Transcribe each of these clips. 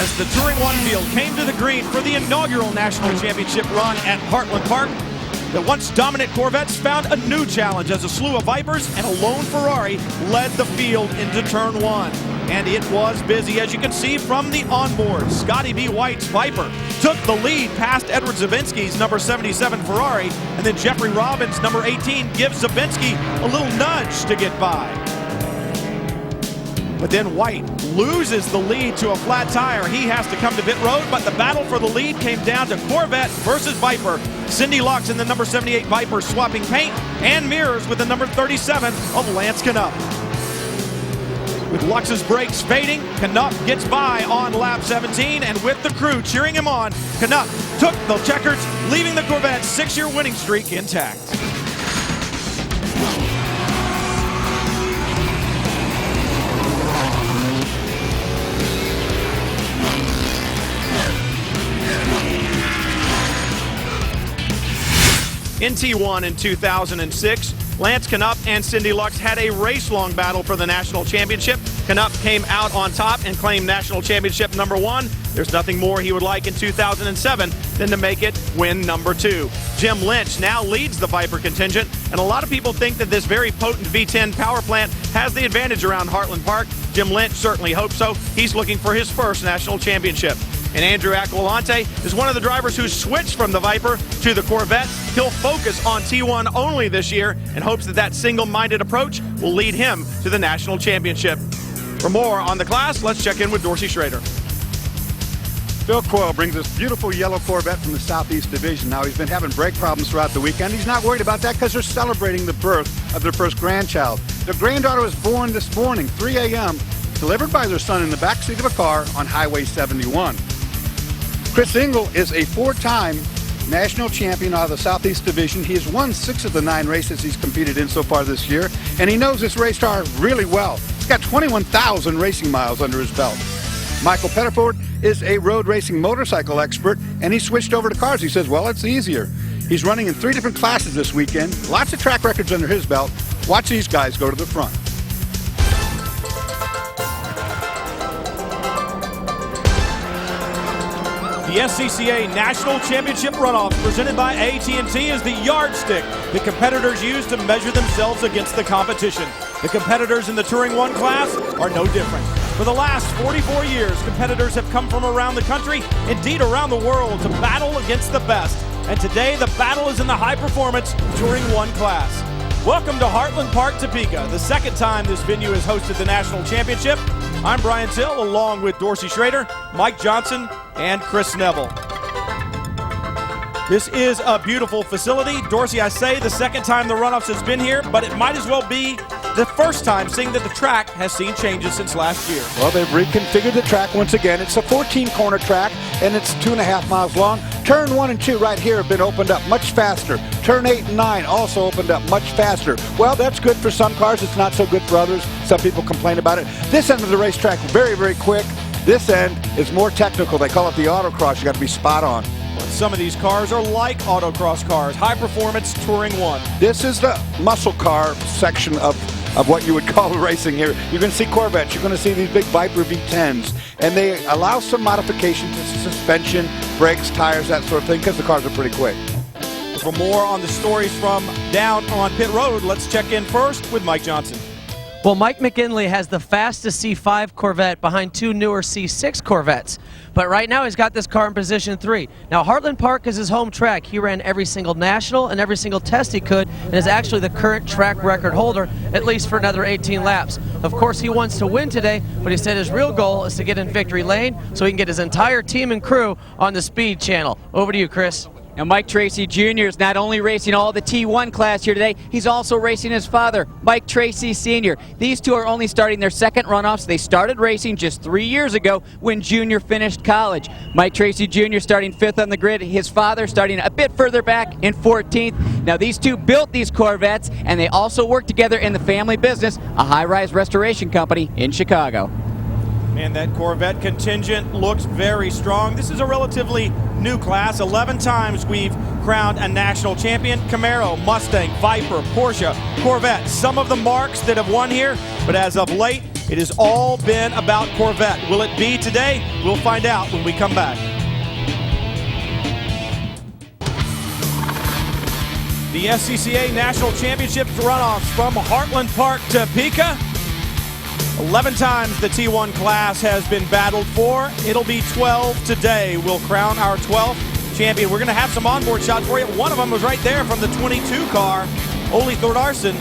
as the Touring One field came to the green for the inaugural National Championship run at Heartland Park. The once dominant Corvettes found a new challenge as a slew of Vipers and a lone Ferrari led the field into turn one. And it was busy, as you can see from the onboard. Scotty B. White's Viper took the lead past Edward Zabinski's number 77 Ferrari, and then Jeffrey Robbins' number 18 gives Zabinski a little nudge to get by. But then White loses the lead to a flat tire. He has to come to pit road, but the battle for the lead came down to Corvette versus Viper. Cindy Lux in the number 78 Viper swapping paint and mirrors with the number 37 of Lance Knupp. With Lux's brakes fading, Knupp gets by on lap 17, and with the crew cheering him on, Knupp took the checkers, leaving the Corvette's 6-year winning streak intact. In T1 in 2006, Lance Knupp and Cindy Lux had a race-long battle for the national championship. Knupp came out on top and claimed national championship number 1. There's nothing more he would like in 2007 than to make it win number 2. Jim Lynch now leads the Viper contingent, and a lot of people think that this very potent V10 power plant has the advantage around Heartland Park. Jim Lynch certainly hopes so. He's looking for his first national championship. And Andrew Aquilante is one of the drivers who switched from the Viper to the Corvette. He'll focus on T1 only this year and hopes that that single-minded approach will lead him to the national championship. For more on the class, let's check in with Dorsey Schrader. Phil Coyle brings this beautiful yellow Corvette from the Southeast Division. Now, he's been having brake problems throughout the weekend. He's not worried about that because they're celebrating the birth of their first grandchild. Their granddaughter was born this morning, 3 a.m., delivered by their son in the backseat of a car on Highway 71. Chris Engel is a 4-time national champion out of the Southeast Division. He has won 6 of the 9 races he's competed in so far this year, and he knows this race car really well. He's got 21,000 racing miles under his belt. Michael Pettiford is a road racing motorcycle expert, and he switched over to cars. He says, well, it's easier. He's running in 3 different classes this weekend. Lots of track records under his belt. Watch these guys go to the front. The SCCA National Championship Runoffs presented by AT&T is the yardstick the competitors use to measure themselves against the competition. The competitors in the Touring One class are no different. For the last 44 years, competitors have come from around the country, indeed around the world, to battle against the best. And today, the battle is in the high-performance Touring One class. Welcome to Heartland Park, Topeka, the second time this venue has hosted the National Championship. I'm Brian Till, along with Dorsey Schrader, Mike Johnson, and Chris Neville. This is a beautiful facility. Dorsey, I say the second time the Runoffs has been here, but it might as well be the first time, seeing that the track has seen changes since last year. Well, they've reconfigured the track once again. It's a 14-corner track, and it's 2.5 miles long. Turn 1 and 2 right here have been opened up much faster. Turn 8 and 9 also opened up much faster. Well, that's good for some cars. It's not so good for others. Some people complain about it. This end of the racetrack, very, very quick. This end is more technical. They call it the Autocross. You got to be spot on. Some of these cars are like Autocross cars, high-performance Touring One. This is the muscle car section of what you would call racing here. You're going to see Corvettes. You're going to see these big Viper V10s. And they allow some modification to suspension, brakes, tires, that sort of thing, because the cars are pretty quick. For more on the stories from down on pit road, let's check in first with Mike Johnson. Well, Mike Mcginley has the fastest C5 Corvette behind 2 newer C6 Corvettes. But right now he's got this car in position 3. Now, Heartland Park is his home track. He ran every single national and every single test he could, and is actually the current track record holder, at least for another 18 laps. Of course, he wants to win today, but he said his real goal is to get in victory lane so he can get his entire team and crew on the speed channel. Over to you, Chris. Now, Mike Tracy Jr. is not only racing all the T1 class here today, he's also racing his father, Mike Tracy Sr. These two are only starting their second runoffs. They started racing just 3 years ago when Jr. finished college. Mike Tracy Jr. starting 5th on the grid, his father starting a bit further back in 14th. Now, these two built these Corvettes, and they also work together in the family business, a high-rise restoration company in Chicago. And that Corvette contingent looks very strong. This is a relatively new class. 11 times we've crowned a national champion. Camaro, Mustang, Viper, Porsche, Corvette. Some of the marks that have won here, but as of late, It has all been about Corvette. Will it be today? We'll find out when we come back. The SCCA National Championship runoffs from Heartland Park to Pica. 11 times the T1 class has been battled for. It'll be 12 today. We'll crown our 12th champion. We're going to have some onboard shots for you. One of them was right there from the 22 car, Ole Thordarson.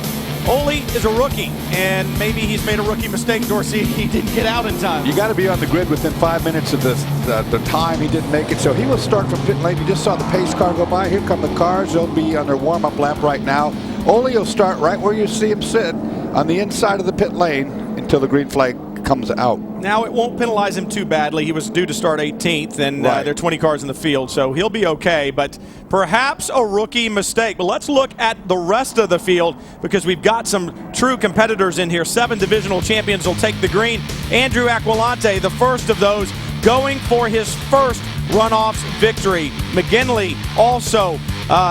Ole is a rookie, and maybe he's made a rookie mistake, Dorsey. He didn't get out in time. You got to be on the grid within 5 minutes of the time. He didn't make it, so he will start from pit lane. You just saw the pace car go by. Here come the cars. They'll be on their warm-up lap right now. Ole will start right where you see him sit on the inside of the pit lane until the green flag comes out. Now, it won't penalize him too badly. He was due to start 18th, and there are 20 cars in the field, so he'll be okay, but perhaps a rookie mistake. But let's look at the rest of the field, because we've got some true competitors in here. 7 divisional champions will take the green. Andrew Aquilante, the first of those, going for his first runoffs victory. Mcginley, also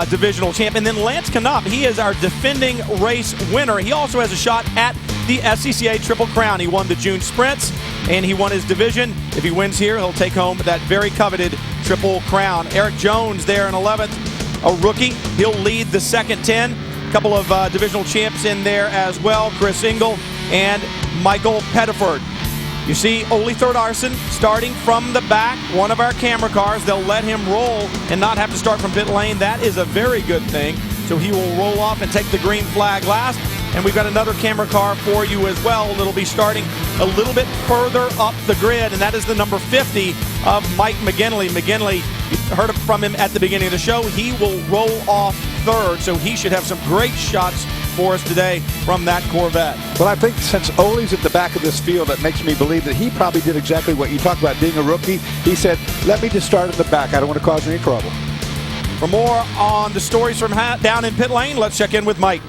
divisional champ. And then Lance Knopp, he is our defending race winner. He also has a shot at the SCCA Triple Crown. He won the June Sprints, and he won his division. If he wins here, he'll take home that very coveted Triple Crown. Eric Jones there in 11th, a rookie. He'll lead the second 10. A couple of divisional champs in there as well, Chris Engel and Michael Pettiford. You see Ole Thordarson starting from the back, one of our camera cars. They'll let him roll and not have to start from pit lane. That is a very good thing. So he will roll off and take the green flag last. And we've got another camera car for you as well that'll be starting a little bit further up the grid, and that is the number 50 of Mike Mcginley. Mcginley, you heard from him at the beginning of the show. He will roll off third, so he should have some great shots for us today from that Corvette. Well, I think since Ole's at the back of this field, that makes me believe that he probably did exactly what you talked about, being a rookie. He said, let me just start at the back. I don't want to cause any trouble. For more on the stories from down in pit lane, let's check in with Mike.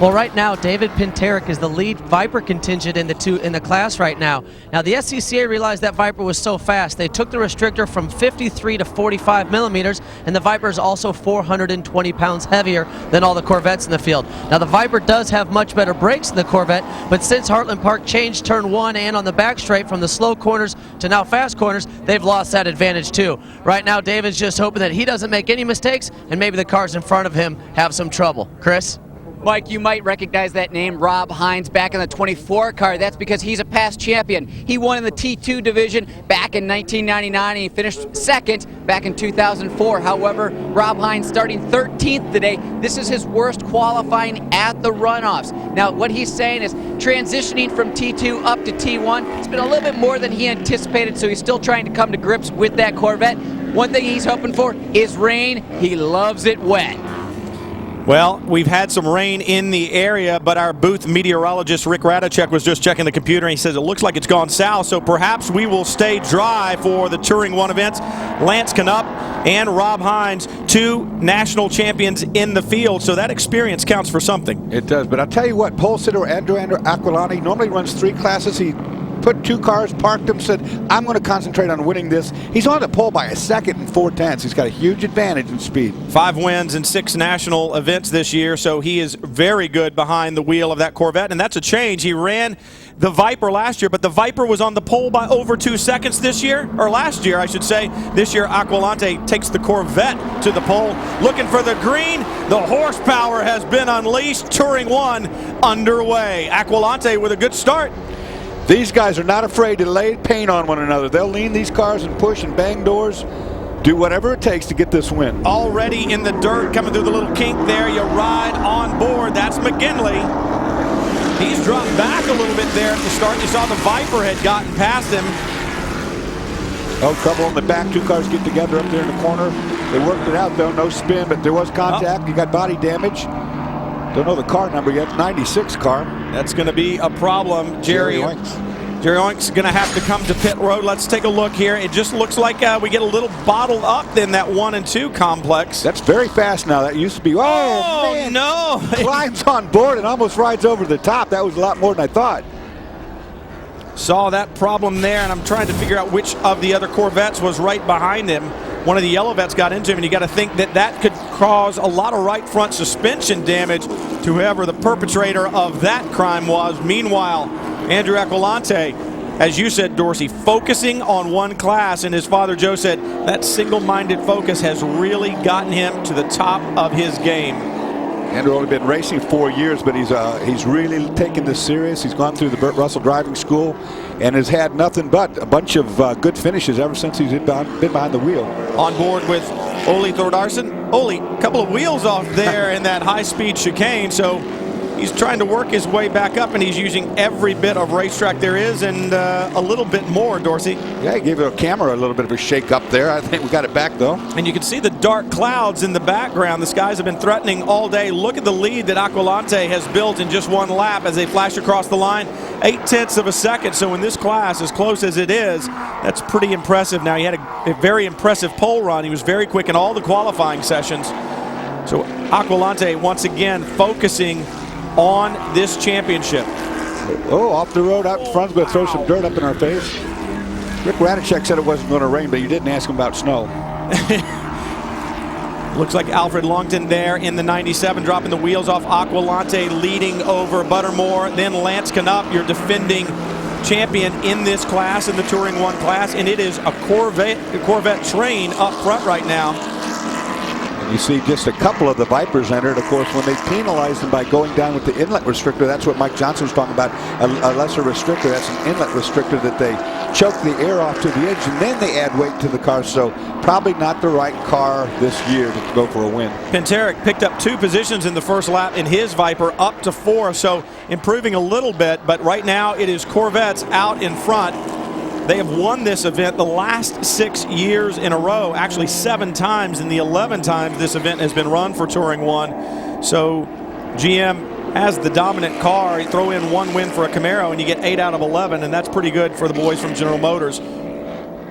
Well, right now, David Pinteric is the lead Viper contingent in the class right now. Now, the SCCA realized that Viper was so fast, they took the restrictor from 53 to 45 millimeters, and the Viper is also 420 pounds heavier than all the Corvettes in the field. Now, the Viper does have much better brakes than the Corvette, but since Heartland Park changed turn 1 and on the back straight from the slow corners to now fast corners, they've lost that advantage too. Right now, David's just hoping that he doesn't make any mistakes, and maybe the cars in front of him have some trouble. Chris? Mike, you might recognize that name, Rob Hines, back in the 24 car. That's because he's a past champion. He won in the T2 division back in 1999, and he finished second back in 2004. However, Rob Hines starting 13th today. This is his worst qualifying at the runoffs. Now, what he's saying is transitioning from T2 up to T1, it's been a little bit more than he anticipated, so he's still trying to come to grips with that Corvette. One thing he's hoping for is rain. He loves it wet. Well, we've had some rain in the area, but our booth meteorologist Rick Radachek was just checking the computer, and he says it looks like it's gone south, so perhaps we will stay dry for the Touring 1 events. Lance Knopp and Rob Hines, 2 national champions in the field, so that experience counts for something. It does, but I'll tell you what, pole sitter Andrew Aquilante normally runs 3 classes. He put 2 cars, parked them, said, I'm going to concentrate on winning this. He's on the pole by a second and 4/10. He's got a huge advantage in speed. 5 wins in 6 national events this year, so he is very good behind the wheel of that Corvette, and that's a change. He ran the Viper last year, but the Viper was on the pole by over 2 seconds this year, or last year, I should say. This year, Aquilante takes the Corvette to the pole, looking for the green. The horsepower has been unleashed. Touring 1 underway. Aquilante with a good start. These guys are not afraid to lay paint on one another. They'll lean these cars and push and bang doors, do whatever it takes to get this win. Already in the dirt, coming through the little kink there. You ride on board. That's Mcginley. He's dropped back a little bit there at the start. You saw the Viper had gotten past him. Oh, trouble in the back. 2 cars get together up there in the corner. They worked it out, though. No spin, but there was contact. You got body damage. Don't know the car number yet. 96 car. That's going to be a problem. Jerry Oink's going to have to come to pit road. Let's take a look here. It just looks like we get a little bottled up in that 1 and 2 complex. That's very fast now. That used to be, oh man, no. Climbs on board and almost rides over the top. That was a lot more than I thought. Saw that problem there, and I'm trying to figure out which of the other Corvettes was right behind him. One of the yellow vets got into him, and you got to think that that could cause a lot of right front suspension damage to whoever the perpetrator of that crime was. Meanwhile, Andrew Aquilante, as you said, Dorsey, focusing on one class, and his father Joe said that single-minded focus has really gotten him to the top of his game. Andrew only been racing 4 years, but he's really taken this serious. He's gone through the Burt Russell driving school and has had nothing but a bunch of good finishes ever since he's been behind the wheel. On board with Ole Thordarson. Ole, a couple of wheels off there in that high-speed chicane, so he's trying to work his way back up, and he's using every bit of racetrack there is and a little bit more, Dorsey. Yeah, he gave the camera a little bit of a shake up there. I think we got it back, though. And you can see the dark clouds in the background. The skies have been threatening all day. Look at the lead that Aquilante has built in just one lap as they flash across the line. 0.8 of a second. So in this class, as close as it is, that's pretty impressive. Now, he had a very impressive pole run. He was very quick in all the qualifying sessions. So Aquilante, once again, focusing on this championship. Oh, off the road out in front, going to throw some dirt up in our face. Rick Radicek said it wasn't going to rain, but you didn't ask him about snow. Looks like Alfred Longton there in the 97, dropping the wheels off. Aquilante leading over Buttermore. Then Lance Canup, your defending champion in this class, in the Touring 1 class, and it is a Corvette train up front right now. You see just a couple of the Vipers entered. Of course, when they penalized them by going down with the inlet restrictor, that's what Mike Johnson was talking about, a lesser restrictor. That's an inlet restrictor that they choke the air off to the edge, and then they add weight to the car. So probably not the right car this year to go for a win. Pinteric picked up 2 positions in the first lap in his Viper, up to 4, so improving a little bit. But right now it is Corvettes out in front. They have won this event the last 6 years in a row, actually 7 times in the 11 times this event has been run for Touring 1. So GM has the dominant car. You throw in 1 win for a Camaro and you get 8 out of 11, and that's pretty good for the boys from General Motors.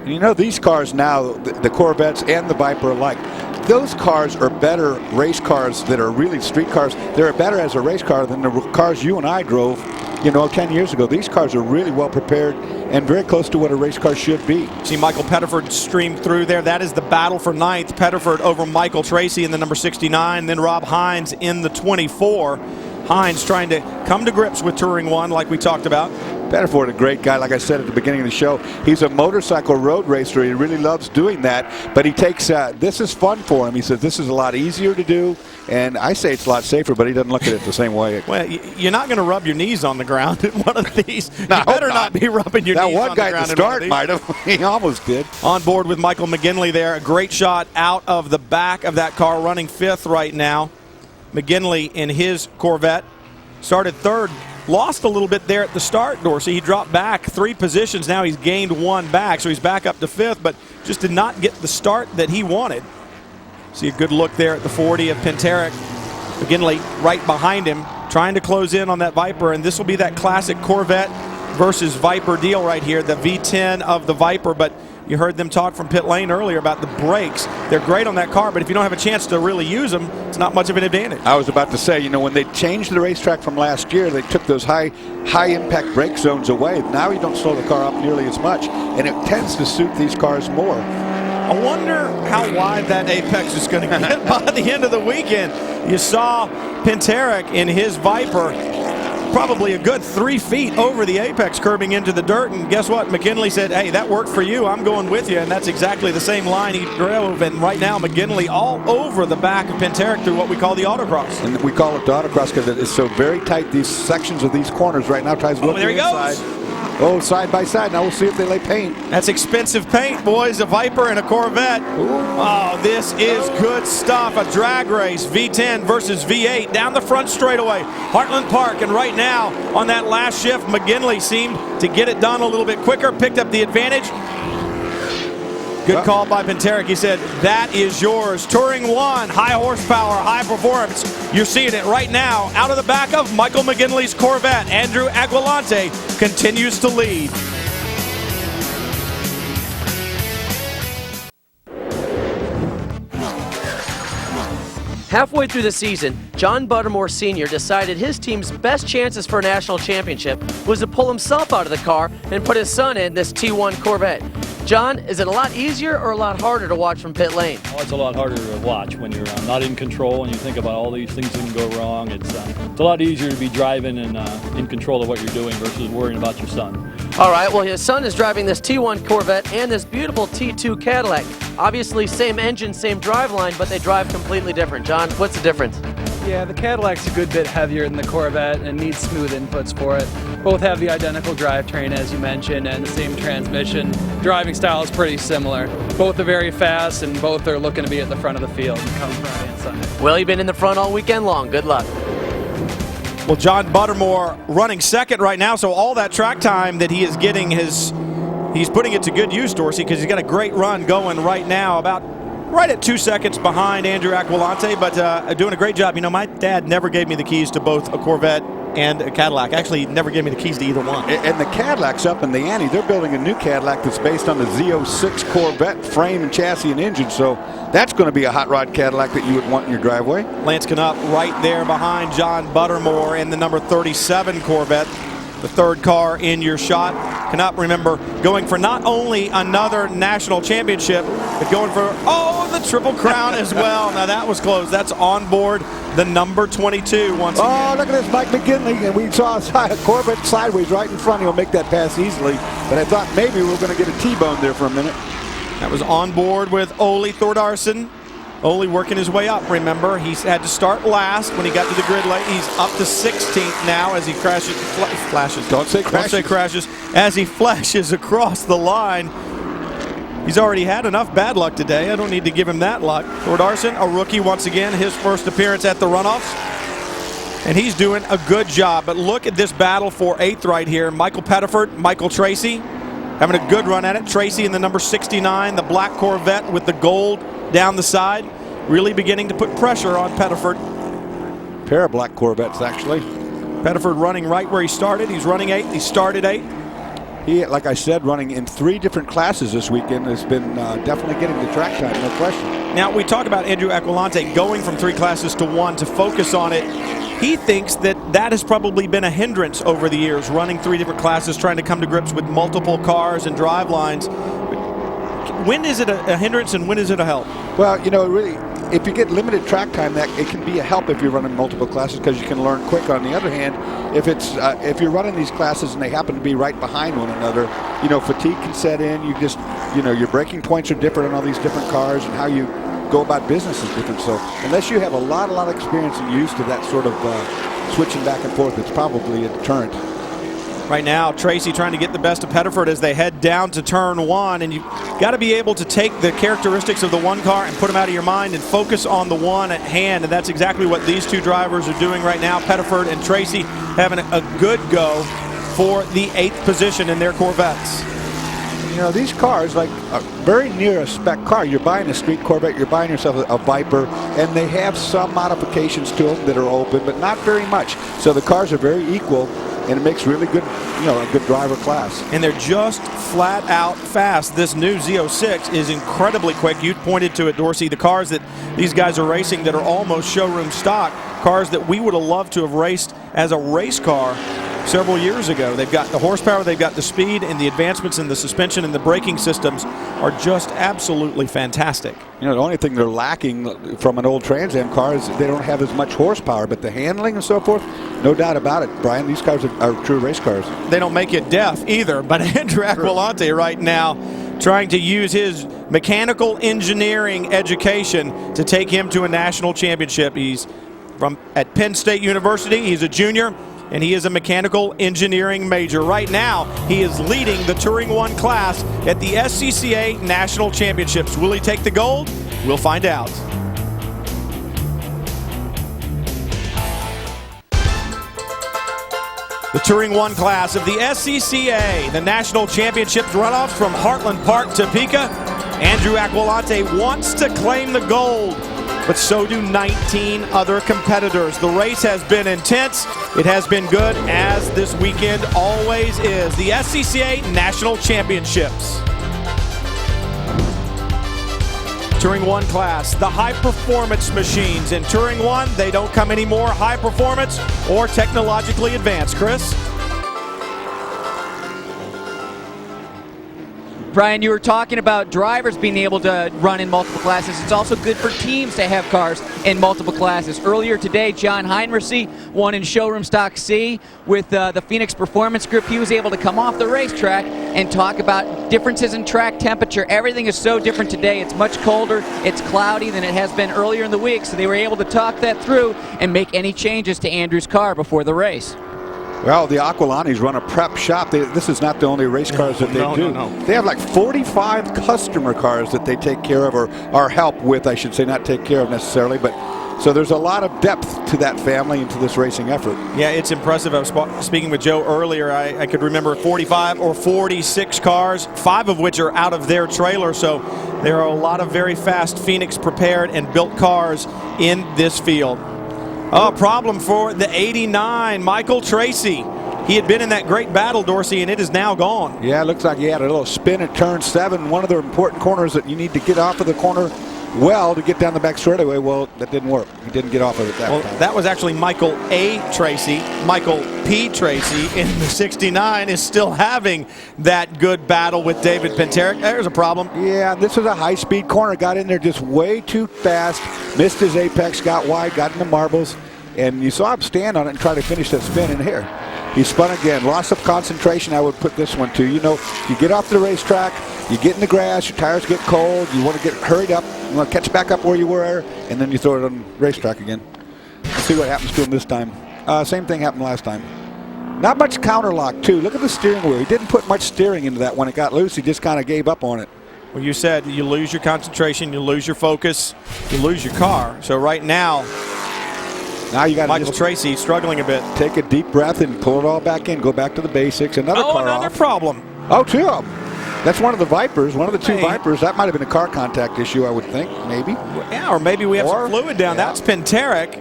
You know, these cars now, the Corvettes and the Viper alike, those cars are better race cars that are really street cars. They're better as a race car than the cars you and I drove, you know, 10 years ago. These cars are really well prepared and very close to what a race car should be. See Michael Pettiford stream through there. That is the battle for 9th. Pettiford over Michael Tracy in the number 69, then Rob Hines in the 24. Hines trying to come to grips with Touring 1 like we talked about. Pettiford, a great guy, like I said at the beginning of the show. He's a motorcycle road racer. He really loves doing that, but he takes, this is fun for him. He says this is a lot easier to do, and I say it's a lot safer, but he doesn't look at it the same way. Well, you're not going to rub your knees on the ground in one of these. No, you better not be rubbing your knees on the ground. That one guy at the start might have. He almost did. On board with Michael Mcginley there. A great shot out of the back of that car, running 5th right now. Mcginley in his Corvette started 3rd. Lost a little bit there at the start, Dorsey. He dropped back 3 positions. Now he's gained 1 back, so he's back up to 5th, but just did not get the start that he wanted. See a good look there at the 40 of Pinteric. McGinley right behind him, trying to close in on that Viper, and this will be that classic Corvette versus Viper deal right here, the V10 of the Viper. But you heard them talk from pit lane earlier about the brakes. They're great on that car, but if you don't have a chance to really use them, it's not much of an advantage. I was about to say, you know, when they changed the racetrack from last year, they took those high impact brake zones away. Now you don't slow the car up nearly as much, and it tends to suit these cars more. I wonder how wide that apex is going to get by the end of the weekend. You saw Pinteric in his Viper probably a good 3 feet over the apex, curbing into the dirt, and guess what? McGinley said, hey, that worked for you, I'm going with you, and that's exactly the same line he drove. And right now McGinley all over the back of Pinteric through what we call the Autocross. And we call it the Autocross because it is so very tight. These sections of these corners right now tries to look there he inside. Goes. Oh, side by side. Now we'll see if they lay paint. That's expensive paint, boys. A Viper and a Corvette. Ooh. Oh, this is good stuff. A drag race, V10 versus V8 down the front straightaway. Heartland Park, and right now on that last shift, McGinley seemed to get it done a little bit quicker, picked up the advantage. Good call by Pinteric. He said, that is yours. Touring 1, high horsepower, high performance. You're seeing it right now. Out of the back of Michael McGinley's Corvette, Andrew Agualante continues to lead. Halfway through the season, John Buttermore Sr. decided his team's best chances for a national championship was to pull himself out of the car and put his son in this T1 Corvette. John, is it a lot easier or a lot harder to watch from pit lane? Oh, it's a lot harder to watch when you're not in control and you think about all these things that can go wrong. It's a lot easier to be driving and in control of what you're doing versus worrying about your son. All right, well, his son is driving this T1 Corvette and this beautiful T2 Cadillac. Obviously, same engine, same driveline, but they drive completely different. John, what's the difference? Yeah, the Cadillac's a good bit heavier than the Corvette and needs smooth inputs for it. Both have the identical drivetrain, as you mentioned, and the same transmission. Driving style is pretty similar. Both are very fast, and both are looking to be at the front of the field come Friday and Sunday. Well, you've been in the front all weekend long. Good luck. Well, John Buttermore running second right now, so all that track time that he is getting, he's putting it to good use, Dorsey, because he's got a great run going right now, about right at 2 seconds behind Andrew Aquilante, but doing a great job. You know, my dad never gave me the keys to both a Corvette and a Cadillac. Actually, he never gave me the keys to either one. And the Cadillac's up in the ante. They're building a new Cadillac that's based on the Z06 Corvette frame and chassis and engine, so that's going to be a hot rod Cadillac that you would want in your driveway. Lance Knupp right there behind John Buttermore in the number 37 Corvette, the third car in your shot. Knupp, remember, going for not only another national championship, but going for, the Triple Crown as well. Now that was close. That's on board the number 22 once again. Oh, look at this, Mike Mcginley, and we saw a Corvette sideways right in front. He'll make that pass easily, but I thought maybe we were going to get a T-bone there for a minute. That was on board with Ole Thordarson. Ole working his way up, remember. He's had to start last when he got to the grid late. He's up to 16th now as he flashes. Don't say crashes. Don't say crashes. As he flashes across the line. He's already had enough bad luck today. I don't need to give him that luck. Thordarson, a rookie once again, his first appearance at the runoffs. And he's doing a good job. But look at this battle for 8th right here. Michael Pettiford, Michael Tracy having a good run at it. Tracy in the number 69, the black Corvette with the gold down the side, really beginning to put pressure on Pettiford. Pair of black Corvettes, actually. Pettiford running right where he started. He's running 8th. He started 8th. He, like I said, running in 3 different classes this weekend, has been definitely getting the track time, no question. Now, we talk about Andrew Aquilante going from 3 classes to 1 to focus on it. He thinks that that has probably been a hindrance over the years, running 3 different classes, trying to come to grips with multiple cars and drive lines. When is it a hindrance and when is it a help? Well, you know, really, if you get limited track time, that it can be a help if you're running multiple classes because you can learn quick. On the other hand, if you're running these classes and they happen to be right behind one another, you know, fatigue can set in. You just, you know, your braking points are different on all these different cars, and how you go about business is different. So unless you have a lot of experience and used to that sort of switching back and forth, it's probably a deterrent. Right now, Tracy trying to get the best of Pettiford as they head down to turn 1, and you've got to be able to take the characteristics of the one car and put them out of your mind and focus on the one at hand, and that's exactly what these 2 drivers are doing right now. Pettiford and Tracy having a good go for the 8th position in their Corvettes. You know, these cars, like very near a spec car. You're buying a street Corvette, you're buying yourself a Viper, and they have some modifications to them that are open, but not very much. So the cars are very equal, and it makes really good, you know, a good driver class. And they're just flat out fast. This new Z06 is incredibly quick. You pointed to it, Dorsey. The cars that these guys are racing that are almost showroom stock, cars that we would have loved to have raced as a race car several years ago. They've got the horsepower, they've got the speed, and the advancements in the suspension and the braking systems are just absolutely fantastic. You know, the only thing they're lacking from an old Trans Am car is they don't have as much horsepower, but the handling and so forth, no doubt about it, Brian, these cars are true race cars. They don't make you deaf either, but Andrew Aquilante right now trying to use his mechanical engineering education to take him to a national championship. He's at Penn State University. He's a junior, and he is a mechanical engineering major. Right now, he is leading the Touring 1 class at the SCCA National Championships. Will he take the gold? We'll find out. The Touring 1 class of the SCCA, the National Championships runoffs from Heartland Park, Topeka. Andrew Aquilante wants to claim the gold, but so do 19 other competitors. The race has been intense. It has been good, as this weekend always is. The SCCA National Championships. Touring 1 class, the high-performance machines. In Touring 1, they don't come any more high-performance or technologically advanced. Chris? Brian, you were talking about drivers being able to run in multiple classes. It's also good for teams to have cars in multiple classes. Earlier today, John Hines won in Showroom Stock C with the Phoenix Performance Group. He was able to come off the racetrack and talk about differences in track temperature. Everything is so different today. It's much colder, it's cloudy than it has been earlier in the week, so they were able to talk that through and make any changes to Andrew's car before the race. Well, the Aqualantes run a prep shop. This is not the only race cars that they do. No. They have like 45 customer cars that they take care of, or help with, I should say, not take care of necessarily. But so there's a lot of depth to that family and to this racing effort. Yeah, it's impressive. I was speaking with Joe earlier. I could remember 45 or 46 cars, 5 of which are out of their trailer. So there are a lot of very fast Phoenix prepared and built cars in this field. Oh, problem for the 89, Michael Tracy. He had been in that great battle, Dorsey, and it is now gone. Yeah, it looks like he had a little spin at turn 7, one of the important corners that you need to get off of the corner well to get down the back straightaway. Well, that didn't work. He didn't get off of it that time. That was actually Michael A. Tracy. Michael P. Tracy in the 69 is still having that good battle with David Penterick. There's a problem. Yeah, this was a high-speed corner. Got in there just way too fast. Missed his apex, got wide, got in the marbles. And you saw him stand on it and try to finish that spin in here. He spun again. Loss of concentration, I would put this one to. You know, you get off the racetrack, you get in the grass, your tires get cold, you want to get hurried up, you want to catch back up where you were, and then you throw it on the racetrack again. Let's see what happens to him this time. Same thing happened last time. Not much counterlock, too. Look at the steering wheel. He didn't put much steering into that when it got loose. He just kind of gave up on it. Well, you said you lose your concentration, you lose your focus, you lose your car. So right now you got Michael Tracy struggling a bit. Take a deep breath and pull it all back in. Go back to the basics. Another car another off. problem. Oh, 2 of them. That's one of the Vipers, one of the 2 Vipers. That might have been a car contact issue, I would think, maybe. Yeah, or maybe we have some fluid down. Yeah. That's Penterick,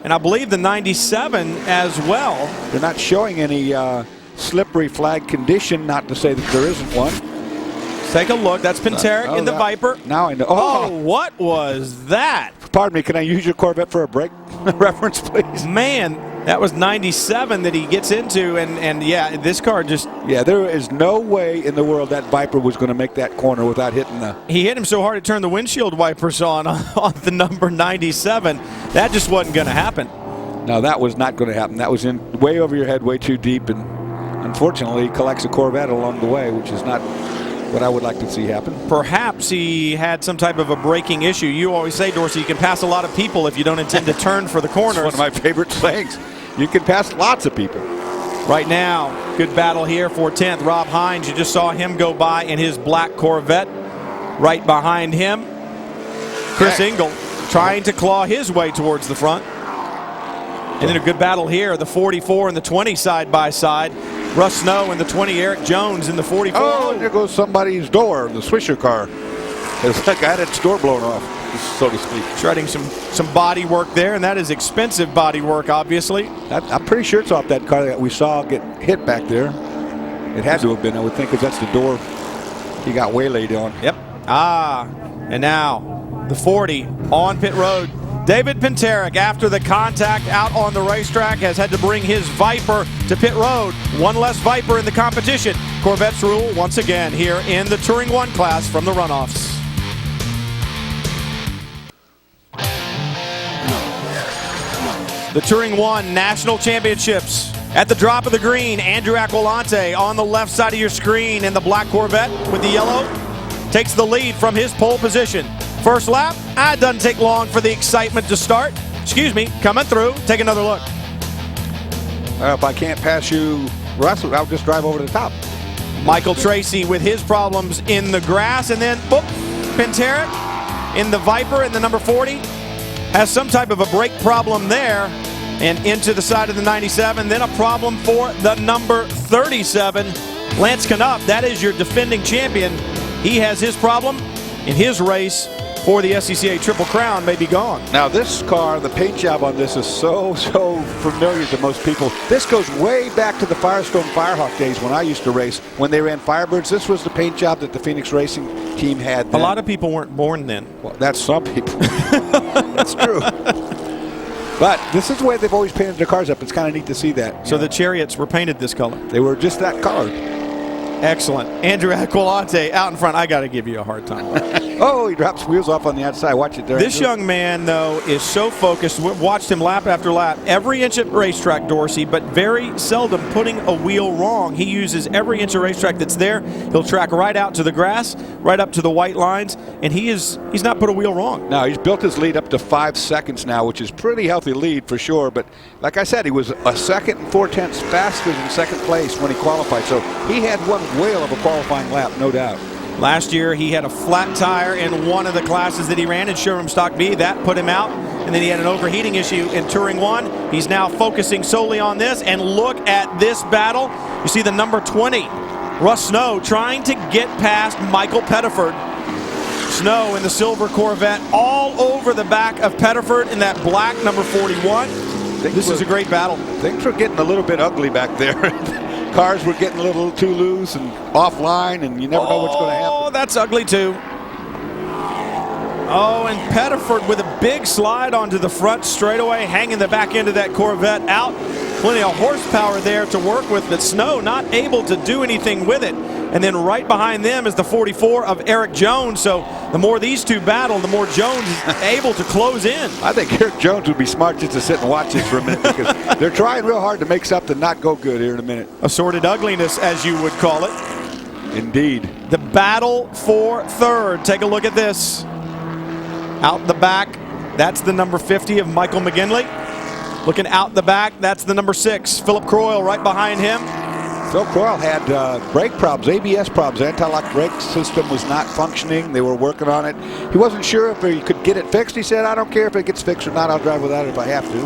and I believe the 97 as well. They're not showing any slippery flag condition, not to say that there isn't one. Take a look. That's Penterick in the Viper. Now I know. Oh, what was that? Pardon me, can I use your Corvette for a brake reference, please? Man, that was 97 that he gets into, and yeah, this car just... Yeah, there is no way in the world that Viper was going to make that corner without hitting the... He hit him so hard it turned the windshield wipers on the number 97. That just wasn't going to happen. No, that was not going to happen. That was in way over your head, way too deep, and unfortunately he collects a Corvette along the way, which is not what I would like to see happen. Perhaps he had some type of a braking issue. You always say, Dorsey, you can pass a lot of people if you don't intend to turn for the corners. It's one of my favorite sayings. You can pass lots of people. Right now, good battle here for 10th. Rob Hines, you just saw him go by in his black Corvette. Right behind him, Chris Engel trying to claw his way towards the front. And then a good battle here, the 44 and the 20 side by side. Russ Snow and the 20, Eric Jones in the 44. Oh, there goes somebody's door, the Swisher car. It's like I had its door blown off, so to speak. Shredding some body work there, and that is expensive body work, obviously. I'm pretty sure it's off that car that we saw get hit back there. It had to have been, I would think, because that's the door he got waylaid on. Yep. And now the 40 on pit road. David Penterick, after the contact out on the racetrack, has had to bring his Viper to pit road. One less Viper in the competition. Corvettes rule once again here in the Touring 1 class from the runoffs. The Touring 1 National Championships. At the drop of the green, Andrew Aquilante on the left side of your screen in the black Corvette with the yellow takes the lead from his pole position. First lap, it doesn't take long for the excitement to start. Excuse me, coming through. Take another look. If I can't pass you, Russ, I'll just drive over the top. Michael Tracy with his problems in the grass, and then Penterick in the Viper in the number 40 has some type of a brake problem there, and into the side of the 97. Then a problem for the number 37, Lance Knupp. That is your defending champion. He has his problem in his race for the SCCA Triple Crown may be gone. Now this car, the paint job on this is so familiar to most people. This goes way back to the Firestone Firehawk days when I used to race. When they ran Firebirds, this was the paint job that the Phoenix Racing team had then. A lot of people weren't born then. Well, that's some people. That's true. But this is the way they've always painted their cars up. It's kind of neat to see that. So the Chariots were painted this color. They were just that color. Excellent. Andrew Aquilante out in front. I got to give you a hard time. Oh, he drops wheels off on the outside. Watch it there. This Andrew. young man, though, is so focused. We've watched him lap after lap. Every inch at racetrack, Dorsey, but very seldom putting a wheel wrong. He uses every inch of racetrack that's there. He'll track right out to the grass, right up to the white lines, and he's not put a wheel wrong. Now, he's built his lead up to 5 seconds now, which is pretty healthy lead for sure. But like I said, he was a second and 4/10 faster than second place when he qualified. So he had one whale of a qualifying lap, no doubt. Last year, he had a flat tire in one of the classes that he ran in Showroom Stock B. That put him out. And then he had an overheating issue in Touring 1. He's now focusing solely on this. And look at this battle. You see the number 20, Russ Snow, trying to get past Michael Pettiford. Snow in the silver Corvette all over the back of Pettiford in that black number 41. This is a great battle. Things were getting a little bit ugly back there. Cars were getting a little too loose and offline, and you never know what's going to happen. Oh, that's ugly too. Oh, and Pettiford with a big slide onto the front straightaway, hanging the back end of that Corvette out. Plenty of horsepower there to work with, but Snow not able to do anything with it. And then right behind them is the 44 of Eric Jones. So the more these two battle, the more Jones is able to close in. I think Eric Jones would be smart just to sit and watch this for a minute, because they're trying real hard to make something not go good here in a minute. Assorted ugliness, as you would call it. Indeed. The battle for third. Take a look at this. Out the back, that's the number 50 of Michael Mcginley. Looking out the back, that's the number 6, Philip Croyle, right behind him. Phil Croyle had brake problems, ABS problems. Anti-lock brake system was not functioning. They were working on it. He wasn't sure if he could get it fixed. He said, I don't care if it gets fixed or not. I'll drive without it if I have to.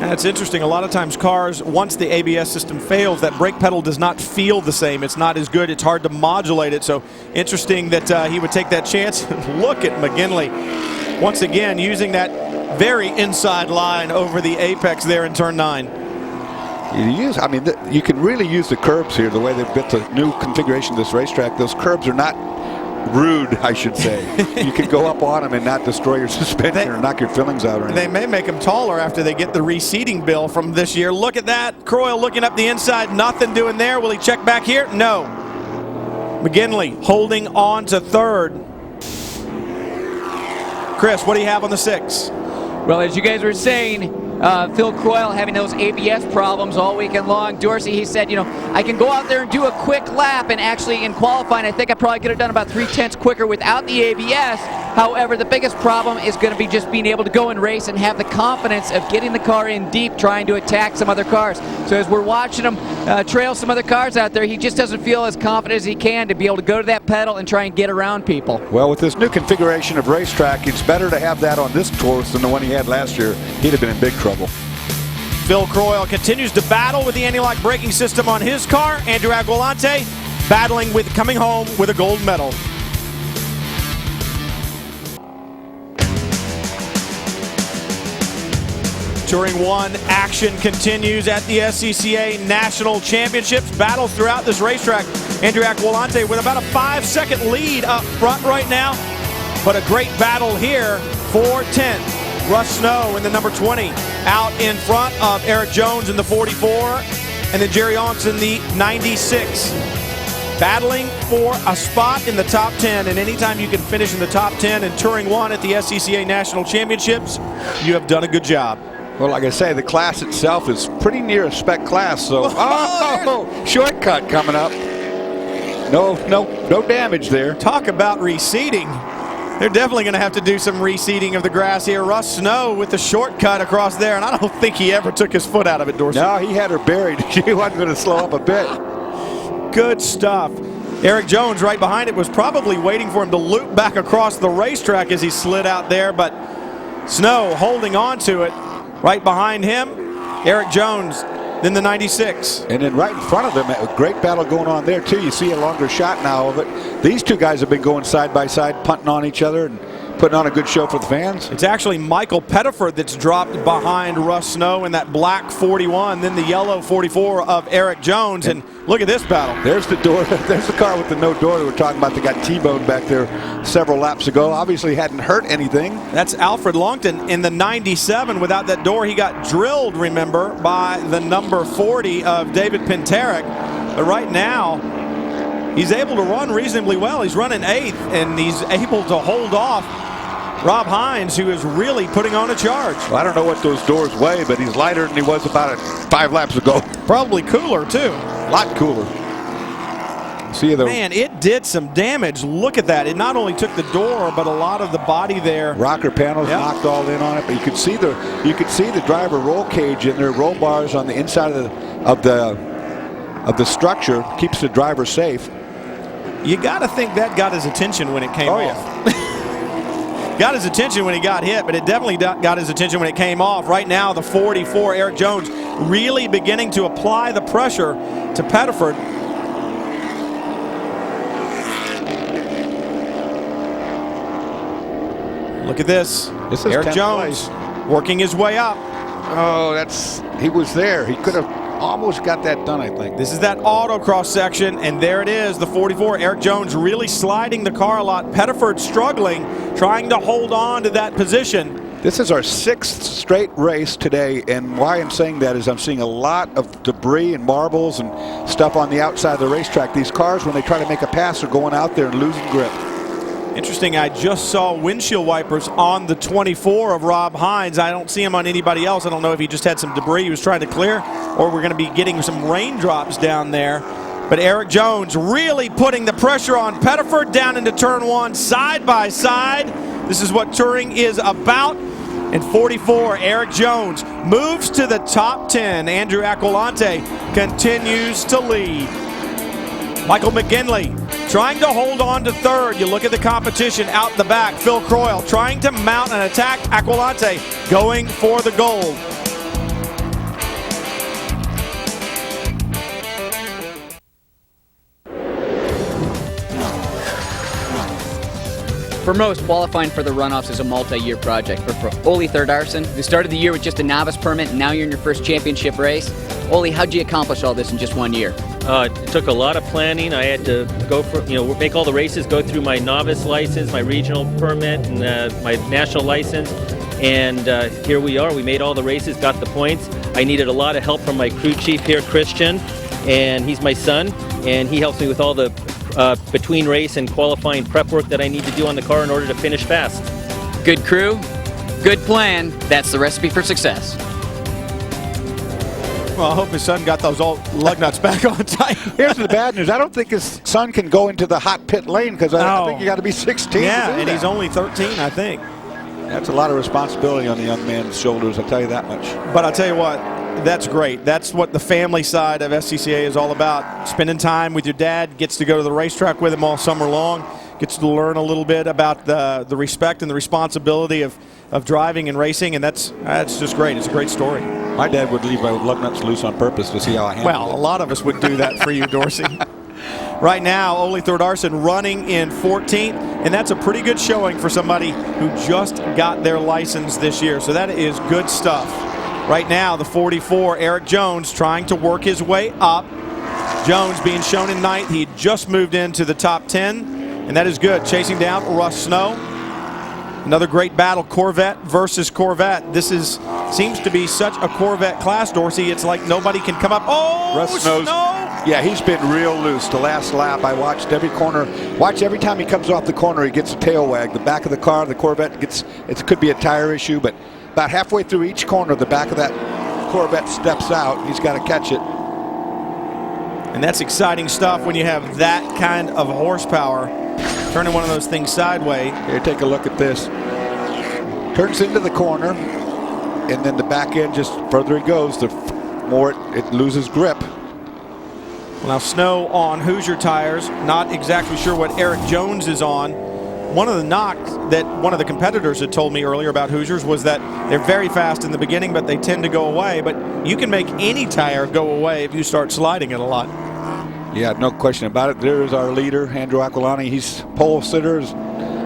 That's interesting. A lot of times cars, once the ABS system fails, that brake pedal does not feel the same. It's not as good. It's hard to modulate it. So interesting that he would take that chance. Look at Mcginley. Once again, using that very inside line over the apex there in turn 9. You can really use the curbs here, the way they've built the new configuration of this racetrack. Those curbs are not rude, I should say. You can go up on them and not destroy your suspension or knock your fillings out or anything. They may make them taller after they get the reseating bill from this year. Look at that. Croyle looking up the inside. Nothing doing there. Will he check back here? No. Mcginley holding on to third. Chris, what do you have on the 6? Well, as you guys were saying, Phil Croyle having those ABS problems all weekend long. Dorsey, he said, I can go out there and do a quick lap, and actually in qualifying, I think I probably could have done about 3/10 quicker without the ABS. However, the biggest problem is going to be just being able to go and race and have the confidence of getting the car in deep, trying to attack some other cars. So as we're watching him trail some other cars out there, he just doesn't feel as confident as he can to be able to go to that pedal and try and get around people. Well, with this new configuration of racetrack, it's better to have that on this course than the one he had last year. He'd have been in big trouble. Phil Croyle continues to battle with the anti-lock braking system on his car. Andrew Agualante battling with coming home with a gold medal. Touring 1 action continues at the SCCA National Championships. Battles throughout this racetrack. Andrew Aquilante with about a 5-second lead up front right now. But a great battle here for 10th. Russ Snow in the number 20 out in front of Eric Jones in the 44, and then Jerry Onks in the 96. Battling for a spot in the top 10, and anytime you can finish in the top 10 in Touring 1 at the SCCA National Championships, you have done a good job. Well, like I say, the class itself is pretty near a spec class, so shortcut coming up. No damage there. Talk about reseeding. They're definitely going to have to do some reseeding of the grass here. Russ Snow with the shortcut across there, and I don't think he ever took his foot out of it, Dorsey. No, he had her buried. She wasn't going to slow up a bit. Good stuff. Eric Jones right behind it was probably waiting for him to loop back across the racetrack as he slid out there, but Snow holding on to it. Right behind him, Eric Jones, then the 96. And then right in front of them, a great battle going on there, too. You see a longer shot now of it. These two guys have been going side by side, punting on each other and putting on a good show for the fans. It's actually Michael Pettiford that's dropped behind Russ Snow in that black 41, then the yellow 44 of Eric Jones. And look at this battle. There's the door. There's the car with the no door that we're talking about that got T-boned back there several laps ago. Obviously hadn't hurt anything. That's Alfred Longton in the 97. Without that door, he got drilled, remember, by the number 40 of David Pinterick. But right now, he's able to run reasonably well. He's running 8th, and he's able to hold off Rob Hines, who is really putting on a charge. Well, I don't know what those doors weigh, but he's lighter than he was about 5 laps ago. Probably cooler, too. A lot cooler. See the Man, it did some damage. Look at that. It not only took the door, but a lot of the body there. rocker panels knocked all in on it, but you could see the driver roll cage in there, roll bars on the inside of the structure, keeps the driver safe. You got to think that got his attention when it came off. Yeah. Got his attention when he got hit, but it definitely got his attention when it came off. Right now, the 44, Eric Jones, really beginning to apply the pressure to Pettiford. Look at this. This is Eric Jones working his way up. Oh, he was there. He could have almost got that done, I think. This is that autocross section, and there it is, the 44. Eric Jones really sliding the car a lot. Pettiford struggling, trying to hold on to that position. This is our 6th straight race today, and why I'm saying that is I'm seeing a lot of debris and marbles and stuff on the outside of the racetrack. These cars, when they try to make a pass, are going out there and losing grip. Interesting, I just saw windshield wipers on the 24 of Rob Hines. I don't see him on anybody else. I don't know if he just had some debris he was trying to clear, or we're going to be getting some raindrops down there. But Eric Jones really putting the pressure on Pettiford down into turn 1, side by side. This is what touring is about. And 44, Eric Jones moves to the top 10. Andrew Aquilante continues to lead. Michael Mcginley trying to hold on to 3rd. You look at the competition out the back. Phil Croyle trying to mount an attack. Aquilante going for the gold. For most, qualifying for the runoffs is a multi-year project, but for Ole Thordarson, who started the year with just a novice permit and now you're in your first championship race, Ole, how'd you accomplish all this in just 1 year? It took a lot of planning. I had to go for, make all the races, go through my novice license, my regional permit, and my national license. And here we are. We made all the races, got the points. I needed a lot of help from my crew chief here, Christian, and he's my son, and he helps me with all the between race and qualifying prep work that I need to do on the car in order to finish fast. Good crew, good plan. That's the recipe for success. Well, I hope his son got those old lug nuts back on tight. Here's the bad news. I don't think his son can go into the hot pit lane because I think you got to be 16. Yeah, and he's only 13, I think. That's a lot of responsibility on the young man's shoulders, I'll tell you that much. But I'll tell you what, that's great. That's what the family side of SCCA is all about. Spending time with your dad, gets to go to the racetrack with him all summer long, gets to learn a little bit about the respect and the responsibility of driving and racing, and that's just great. It's a great story. My dad would leave my lug nuts loose on purpose to see how I handle it. Well, a lot of us would do that for you, Dorsey. Right now, Ole Thordarson running in 14th, and that's a pretty good showing for somebody who just got their license this year. So that is good stuff. Right now, the 44, Eric Jones, trying to work his way up. Jones being shown in 9th. He just moved into the top 10, and that is good. Chasing down Russ Snow. Another great battle, Corvette versus Corvette. This seems to be such a Corvette class, Dorsey. It's like nobody can come up. Oh, Russ Snow. Yeah, he's been real loose. The last lap, I watched every corner. Watch every time he comes off the corner, he gets a tail wag. The back of the car, the Corvette gets, it could be a tire issue, but about halfway through each corner, the back of that Corvette steps out. He's got to catch it. And that's exciting stuff when you have that kind of horsepower. Turning one of those things sideways. Here, take a look at this. Turns into the corner, and then the back end, just further he goes, the more it loses grip. Well, now Snow on Hoosier tires. Not exactly sure what Eric Jones is on. One of the knocks that one of the competitors had told me earlier about Hoosiers was that they're very fast in the beginning, but they tend to go away. But you can make any tire go away if you start sliding it a lot. Yeah, no question about it. There is our leader, Andrew Aquilante. He's pole sitters,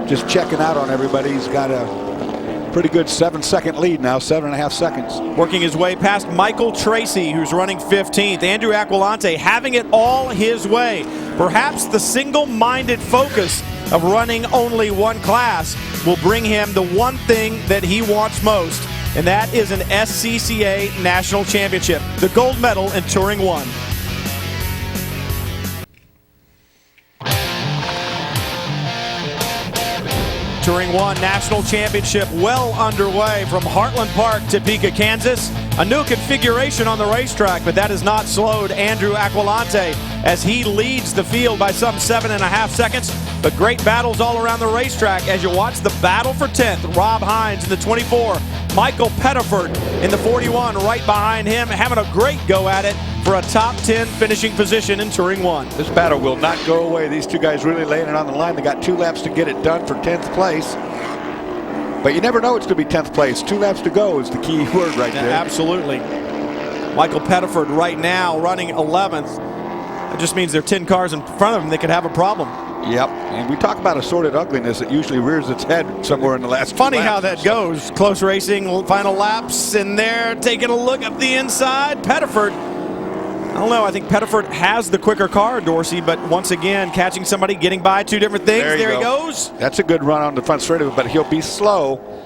just checking out on everybody. He's got a pretty good 7-second lead now, 7.5 seconds. Working his way past Michael Tracy, who's running 15th. Andrew Aquilante having it all his way. Perhaps the single-minded focus of running only one class will bring him the one thing that he wants most, and that is an SCCA National Championship, the gold medal in Touring 1. Touring 1 National Championship well underway from Heartland Park, Topeka, Kansas. A new configuration on the racetrack, but that has not slowed Andrew Aquilante as he leads the field by some 7.5 seconds. But great battles all around the racetrack as you watch the battle for 10th. Rob Hines in the 24, Michael Pettiford in the 41 right behind him, having a great go at it for a top 10 finishing position in Touring 1. This battle will not go away. These two guys really laying it on the line. They got 2 laps to get it done for 10th place. But you never know it's going to be 10th place. 2 laps to go is the key word right there. Absolutely. Michael Pettiford right now running 11th. That just means there are 10 cars in front of him that could have a problem. Yep, and we talk about assorted ugliness. It usually rears its head somewhere in the last Funny laps. how that goes. Close racing, final laps in there, taking a look up the inside. Pettiford, I don't know, I think Pettiford has the quicker car, Dorsey, but once again, catching somebody, getting by 2 different things. There he goes. That's a good run on the front straightaway, but he'll be slow.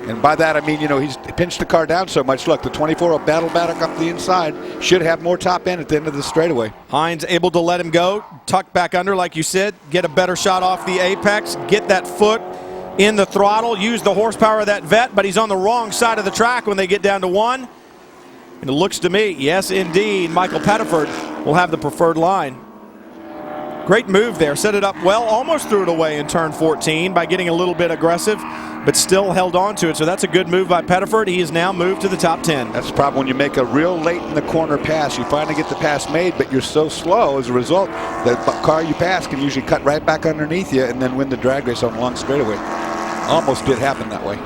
And by that, I mean, you know, he's pinched the car down so much. Look, the 24 will battle back up the inside. Should have more top end at the end of the straightaway. Hines able to let him go, tuck back under, like you said, get a better shot off the apex, get that foot in the throttle, use the horsepower of that vet, but he's on the wrong side of the track when they get down to 1. And it looks to me, yes, indeed, Michael Pettiford will have the preferred line. Great move there, set it up well, almost threw it away in turn 14 by getting a little bit aggressive, but still held on to it. So that's a good move by Pettiford. He has now moved to the top 10. That's the problem when you make a real late in the corner pass. You finally get the pass made, but you're so slow as a result. The car you pass can usually cut right back underneath you and then win the drag race on long straightaway. Almost did happen that way.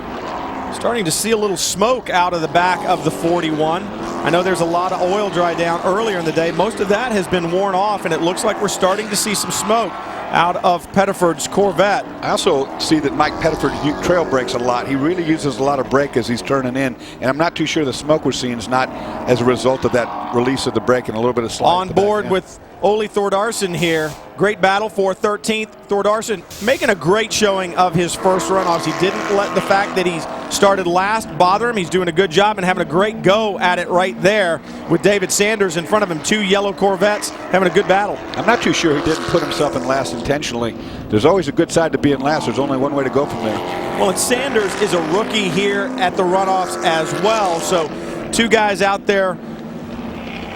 Starting to see a little smoke out of the back of the 41. I know there's a lot of oil dry down earlier in the day. Most of that has been worn off, and it looks like we're starting to see some smoke out of Pettiford's Corvette. I also see that Mike Pettiford trail brakes a lot. He really uses a lot of brake as he's turning in, and I'm not too sure the smoke we're seeing is not as a result of that release of the brake and a little bit of slide. On board with Ole Thordarson here. Great battle for 13th. Thordarson making a great showing of his first runoffs. He didn't let the fact that he's started last bother him. He's doing a good job and having a great go at it right there with David Sanders in front of him. 2 yellow Corvettes having a good battle. I'm not too sure he didn't put himself in last intentionally. There's always a good side to being last. There's only one way to go from there. Well, and Sanders is a rookie here at the runoffs as well. So 2 guys out there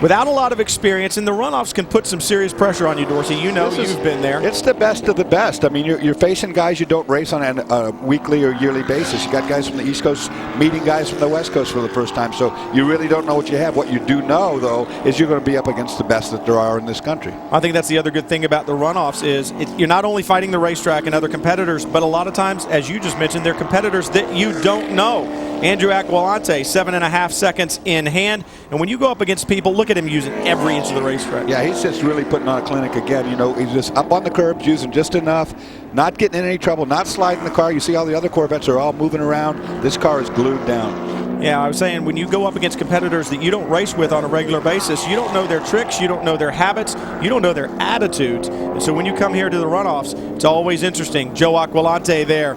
without a lot of experience, and the runoffs can put some serious pressure on you, Dorsey. You know, you've been there. It's the best of the best. I mean, you're facing guys you don't race on a weekly or yearly basis. You got guys from the East Coast meeting guys from the West Coast for the first time, so you really don't know what you have. What you do know, though, is you're going to be up against the best that there are in this country. I think that's the other good thing about the runoffs is you're not only fighting the racetrack and other competitors, but a lot of times, as you just mentioned, they're competitors that you don't know. Andrew Aquilante, 7.5 seconds in hand. And when you go up against people, look at him using every inch of the racetrack. Yeah, he's just really putting on a clinic again. You know, he's just up on the curbs, using just enough, not getting in any trouble, not sliding the car. You see all the other Corvettes are all moving around. This car is glued down. Yeah, I was saying when you go up against competitors that you don't race with on a regular basis, you don't know their tricks, you don't know their habits, you don't know their attitudes. And so when you come here to the runoffs, it's always interesting. Joe Aquilante there,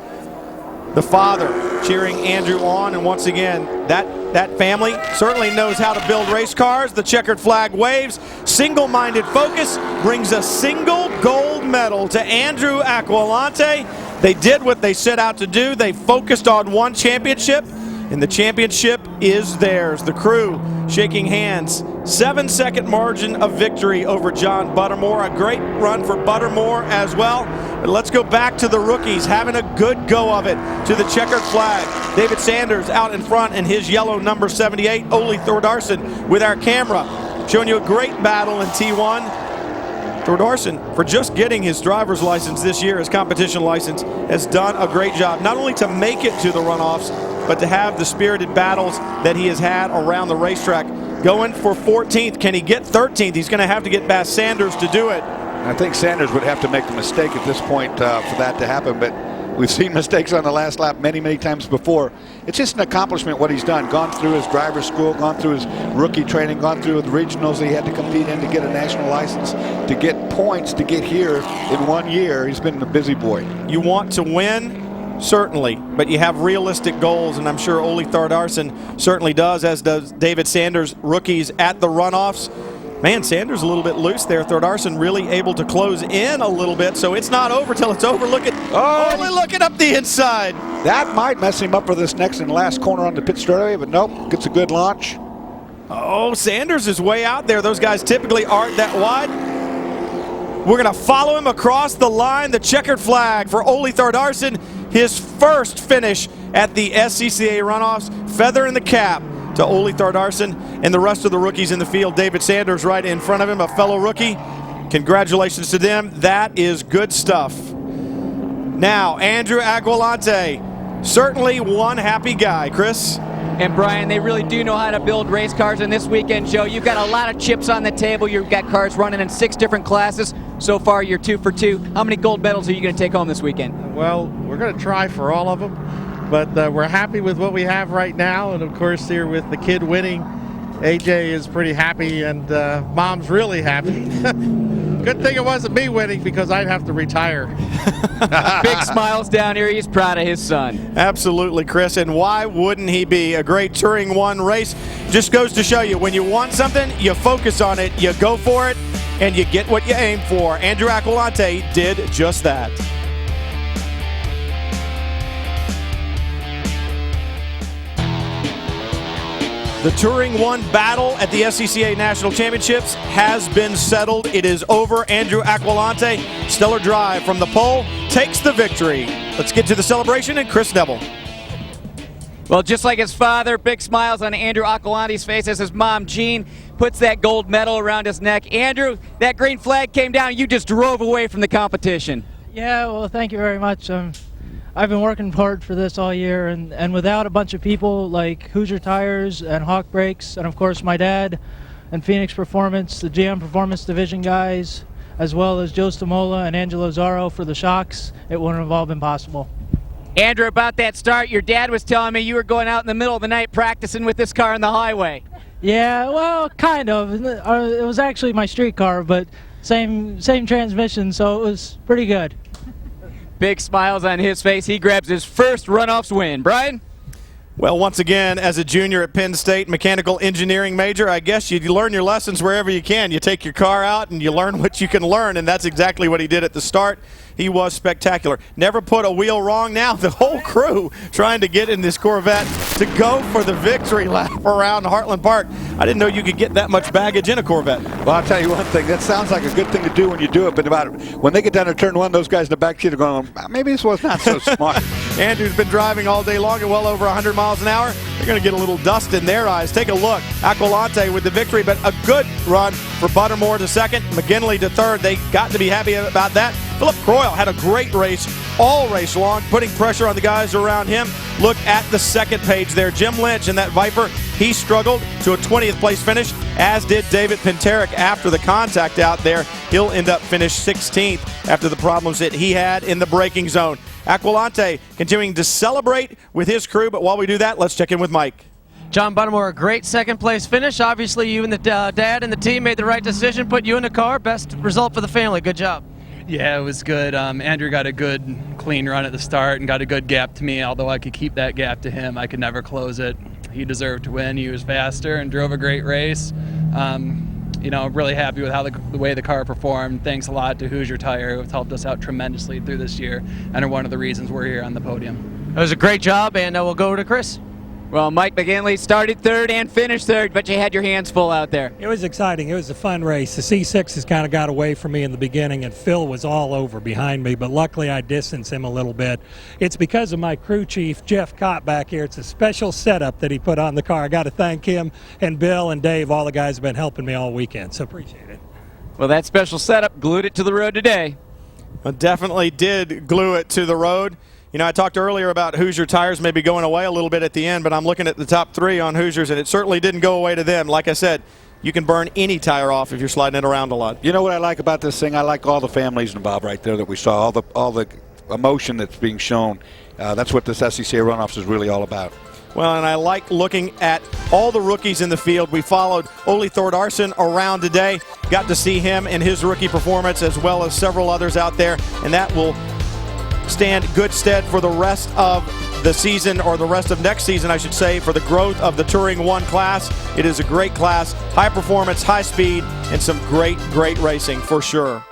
the father cheering Andrew on, and once again, that family certainly knows how to build race cars. The checkered flag waves. Single-minded focus brings a single gold medal to Andrew Aquilante. They did what they set out to do. They focused on one championship, and the championship is theirs. The crew shaking hands. 7-second margin of victory over John Buttermore. A great run for Buttermore as well. But let's go back to the rookies having a good go of it to the checkered flag. David Sanders out in front in his yellow number 78. Ole Thordarson with our camera showing you a great battle in T1. Thordarson, for just getting his driver's license this year, his competition license, has done a great job. Not only to make it to the runoffs, but to have the spirited battles that he has had around the racetrack. Going for 14th. Can he get 13th? He's going to have to get past Sanders to do it. I think Sanders would have to make a mistake at this point for that to happen, but we've seen mistakes on the last lap many, many times before. It's just an accomplishment what he's done. Gone through his driver's school, gone through his rookie training, gone through the regionals that he had to compete in to get a national license, to get points to get here in 1 year. He's been a busy boy. You want to win? Certainly, but you have realistic goals, and I'm sure Ole Thordarson certainly does, as does David Sanders, rookies at the runoffs. Man, Sanders a little bit loose there. Thordarson really able to close in a little bit, so it's not over till it's over. Look at, only looking up the inside. That might mess him up for this next and last corner on the pit straightaway, but nope, gets a good launch. Oh, Sanders is way out there. Those guys typically aren't that wide. We're going to follow him across the line. The checkered flag for Ole Thordarson, his first finish at the SCCA Runoffs. Feather in the cap to Ole Thordarson and the rest of the rookies in the field. David Sanders right in front of him, a fellow rookie. Congratulations to them. That is good stuff. Now, Andrew Agualante, certainly one happy guy. Chris? And Brian, they really do know how to build race cars in this weekend, Joe. You've got a lot of chips on the table. You've got cars running in 6 different classes. So far, you're 2 for 2. How many gold medals are you going to take home this weekend? Well, we're going to try for all of them, but we're happy with what we have right now. And, of course, here with the kid winning, AJ is pretty happy, and Mom's really happy. Good thing it wasn't me winning, because I'd have to retire. Big smiles down here. He's proud of his son. Absolutely, Chris. And why wouldn't he be? A great Touring 1 race. Just goes to show you, when you want something, you focus on it, you go for it, and you get what you aim for. Andrew Aquilante did just that. The Touring 1 battle at the SCCA National Championships has been settled. It is over. Andrew Aquilante, stellar drive from the pole, takes the victory. Let's get to the celebration and Chris Neville. Well, just like his father, big smiles on Andrew Aqualante's face as his mom, Jean, puts that gold medal around his neck. Andrew, that green flag came down. You just drove away from the competition. Yeah, well, thank you very much. I've been working hard for this all year, and without a bunch of people like Hoosier Tires and Hawk Brakes, and of course my dad and Phoenix Performance, the GM Performance Division guys, as well as Joe Stamola and Angelo Zaro for the shocks, it wouldn't have all been possible. Andrew, about that start, your dad was telling me you were going out in the middle of the night practicing with this car on the highway. Yeah, well, kind of. It was actually my street car, but same transmission, so it was pretty good. Big smiles on his face. He grabs his first runoffs win. Brian? Well, once again, as a junior at Penn State, mechanical engineering major, I guess you learn your lessons wherever you can. You take your car out and you learn what you can learn, and that's exactly what he did at the start. He was spectacular. Never put a wheel wrong. Now the whole crew trying to get in this Corvette to go for the victory lap around Heartland Park. I didn't know you could get that much baggage in a Corvette. Well, I'll tell you one thing. That sounds like a good thing to do when you do it, but when they get down to turn 1, those guys in the back seat are going, maybe this was not so smart. Andrew's been driving all day long at well over 100 miles an hour. They're going to get a little dust in their eyes. Take a look. Aquilante with the victory, but a good run for Buttermore to second, Mcginley to third. They got to be happy about that. Philip Croyle had a great race all race long, putting pressure on the guys around him. Look at the second page there. Jim Lynch in that Viper, he struggled to a 20th place finish, as did David Pinterick after the contact out there. He'll end up finished 16th after the problems that he had in the braking zone. Aquilante continuing to celebrate with his crew, but while we do that, let's check in with Mike. John Buttermore, a great second place finish. Obviously, you and the dad and the team made the right decision, put you in the car. Best result for the family. Good job. Yeah, it was good. Andrew got a good, clean run at the start and got a good gap to me. Although I could keep that gap to him, I could never close it. He deserved to win. He was faster and drove a great race. You know, really happy with how the way the car performed. Thanks a lot to Hoosier Tire, who have helped us out tremendously through this year and are one of the reasons we're here on the podium. It was a great job, and we'll go to Chris. Well, Mike Mcginley started third and finished third, but you had your hands full out there. It was exciting. It was a fun race. The C6 has kind of got away from me in the beginning, and Phil was all over behind me, but luckily I distanced him a little bit. It's because of my crew chief, Jeff Cott, back here. It's a special setup that he put on the car. I got to thank him and Bill and Dave. All the guys have been helping me all weekend, so appreciate it. Well, that special setup glued it to the road today. Well, definitely did glue it to the road. You know, I talked earlier about Hoosier Tires maybe going away a little bit at the end, but I'm looking at the top 3 on Hoosiers, and it certainly didn't go away to them. Like I said, you can burn any tire off if you're sliding it around a lot. You know what I like about this thing? I like all the families involved right there that we saw, all the emotion that's being shown. That's what this SCCA Runoffs is really all about. Well, and I like looking at all the rookies in the field. We followed Ole Thordarson around today. Got to see him in his rookie performance as well as several others out there, and that will stand good stead for the rest of the season, or the rest of next season, I should say, for the growth of the Touring 1 class. It is a great class, high performance, high speed, and some great racing for sure.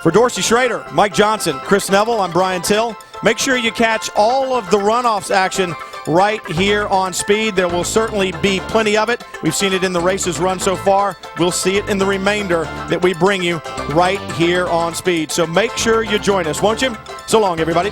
For Dorsey Schrader, Mike Johnson, Chris Neville, I'm Brian Till. Make sure you catch all of the runoffs action right here on Speed. There will certainly be plenty of it. We've seen it in the races run so far. We'll see it in the remainder that we bring you right here on Speed. So make sure you join us, won't you? So long, everybody.